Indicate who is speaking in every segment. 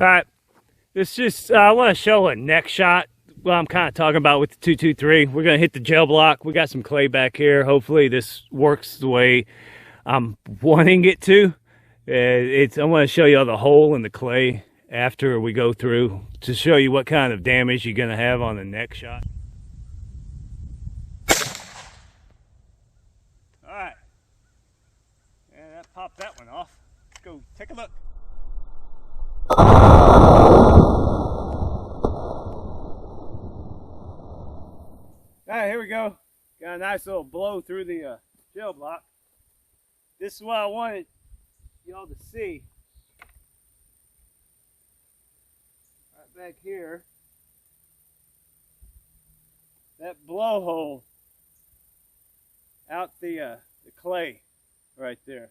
Speaker 1: All right, this just I want to show a neck shot. Well, I'm kind of talking about with the 223. We're gonna hit the gel block. We got some clay back here. Hopefully this works the way I'm wanting it to. I want to show you all the hole in the clay after we go through to show you what kind of damage you're gonna have on the neck shot. All right, yeah, that popped that one off. Let's go take a look. All right, here we go. Got a nice little blow through the gel block. This is what I wanted y'all to see. Right back here, that blowhole out the clay right there.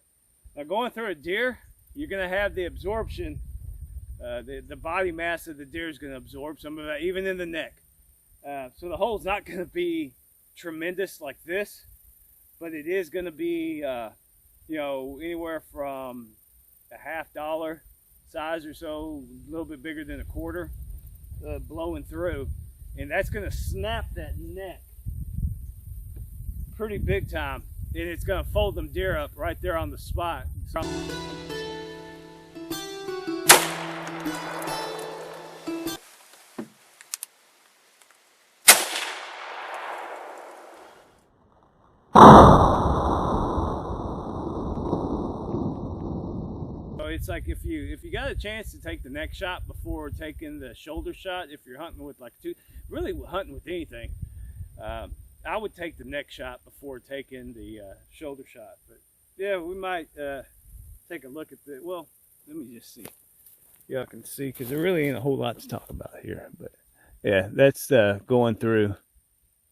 Speaker 1: Now going through a deer, you're gonna have the absorption. The body mass of the deer is gonna absorb some of that, even in the neck. So the hole's not going to be tremendous like this, but it is going to be, you know, anywhere from a $50 size or so, a little bit bigger than a quarter, blowing through. And that's going to snap that neck pretty big time. And it's going to fold them deer up right there on the spot. It's like if you got a chance to take the neck shot before taking the shoulder shot, if you're hunting with like really hunting with anything, I would take the neck shot before taking the shoulder shot. But yeah, we might take a look at the, well, let me just see. Y'all can see, because there really ain't a whole lot to talk about here. But yeah, that's going through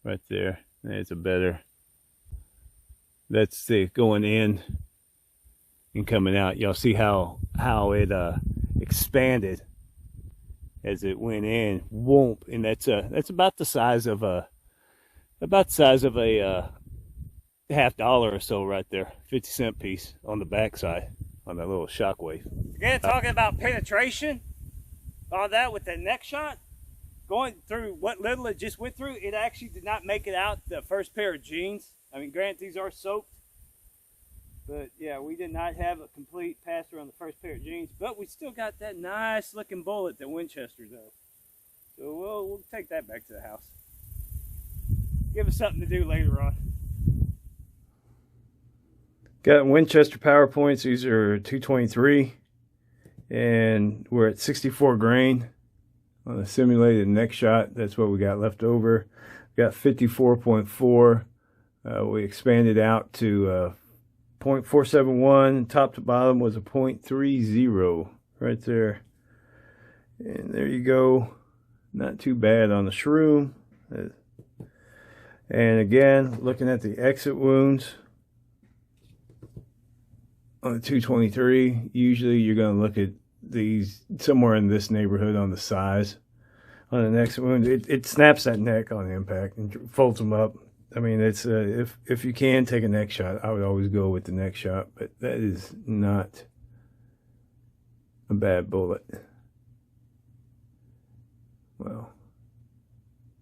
Speaker 1: right there. There's a better, that's the going in and coming out. Y'all see how it expanded as it went in. Whoomp, and that's about the size of a $50 or so right there, 50-cent piece on the backside on that little shockwave. Again, talking about penetration on that with that neck shot, going through what little it just went through, it actually did not make it out the first pair of jeans. I mean, granted, these are soaked. But yeah, we did not have a complete pass-through on the first pair of jeans, but we still got that nice looking bullet that Winchester though. So we'll take that back to the house. Give us something to do later on. Got Winchester power points. These are 223, and we're at 64 grain on a simulated neck shot. That's what we got left over. Got 54.4. We expanded out to 0.471, top to bottom was a 0.30 right there. And there you go. Not too bad on the shroom. And again, looking at the exit wounds on the 223, usually you're going to look at these somewhere in this neighborhood on the size. On the next wound, it snaps that neck on impact and folds them up. I mean, it's if you can take a neck shot, I would always go with the neck shot, but that is not a bad bullet. Well,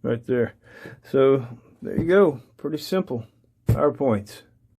Speaker 1: right there. So there you go. Pretty simple. Power points.